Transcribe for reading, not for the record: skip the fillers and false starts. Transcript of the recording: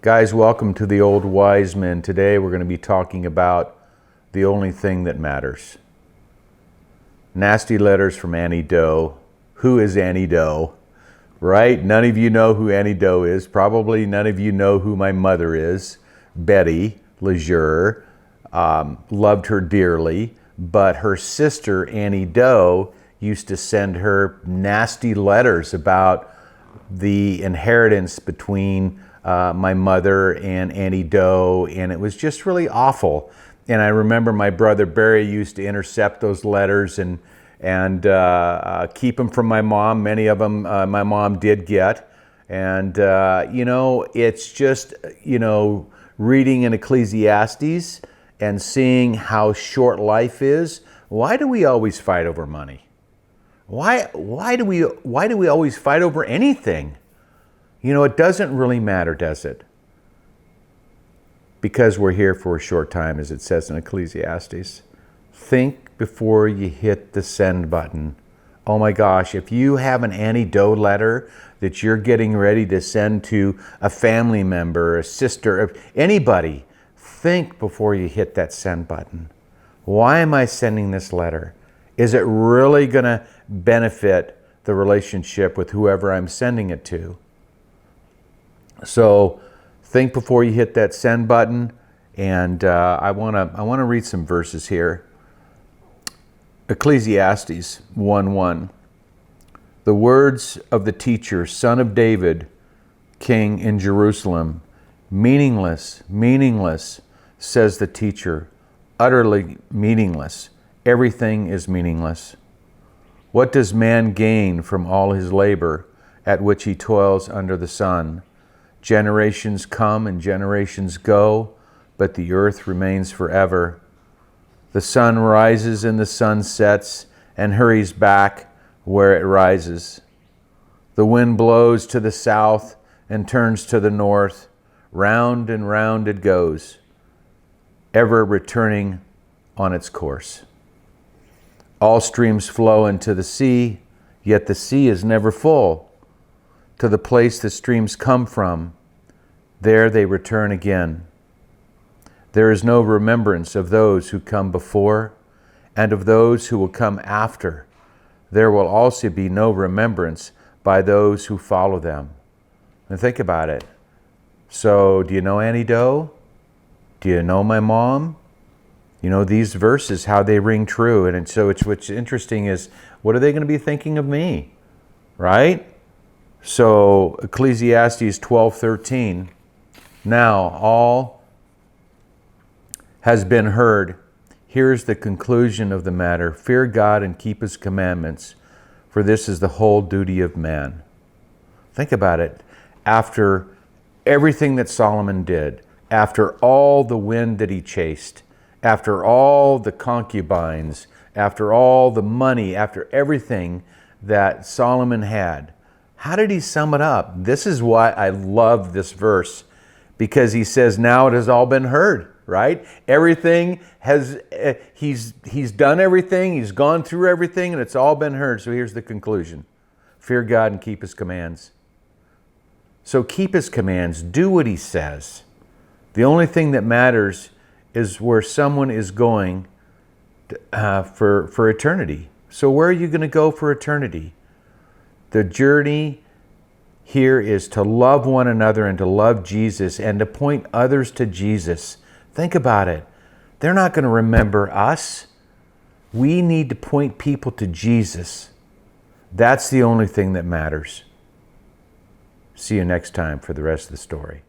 Guys, welcome to the Old Wise Men. Today we're going to be talking about the only thing that matters. Nasty letters from Annie Doe. Who is Annie Doe? Right? None of you know who Annie Doe is. Probably none of you know who my mother is. Betty Lejeune. Loved her dearly. But her sister, Annie Doe, used to send her nasty letters about the inheritance between my mother and Annie Doe, and it was just really awful. And I remember my brother Barry used to intercept those letters and keep them from my mom. Many of them my mom did get. And, it's just, reading in Ecclesiastes and seeing how short life is. Why do we always fight over money? Why do we always fight over anything? It doesn't really matter, does it? Because we're here for a short time, as it says in Ecclesiastes. Think before you hit the send button. Oh my gosh, if you have an Annie Doe letter that you're getting ready to send to a family member, a sister, anybody, think before you hit that send button. Why am I sending this letter? Is it really going to benefit the relationship with whoever I'm sending it to? So think before you hit that send button, and I want to read some verses here. Ecclesiastes 1:1. The words of the teacher, son of David, king in Jerusalem. Meaningless, meaningless, says the teacher. Utterly meaningless. Everything is meaningless. What does man gain from all his labor at which he toils under the sun? Generations come and generations go, but the earth remains forever. The sun rises and the sun sets and hurries back where it rises. The wind blows to the south and turns to the north. Round and round it goes, ever returning on its course. All streams flow into the sea, yet the sea is never full. To the place the streams come from, there they return again. There is no remembrance of those who come before, and of those who will come after. There will also be no remembrance by those who follow them. And think about it. So, do you know Annie Doe? Do you know my mom? These verses, how they ring true. And so what's interesting is, what are they going to be thinking of me? Right? So Ecclesiastes 12:13. Now all has been heard. Here's the conclusion of the matter. Fear God and keep his commandments, for this is the whole duty of man. Think about it. After everything that Solomon did, after all the wind that he chased, after all the concubines, after all the money, after everything that Solomon had, how did he sum it up? This is why I love this verse, because he says, now it has all been heard, right? Everything has, he's done everything, he's gone through everything, and it's all been heard. So here's the conclusion. Fear God and keep his commands. So keep his commands, do what he says. The only thing that matters is where someone is going for eternity. So where are you going to go for eternity? The journey here is to love one another and to love Jesus and to point others to Jesus. Think about it. They're not going to remember us. We need to point people to Jesus. That's the only thing that matters. See you next time for the rest of the story.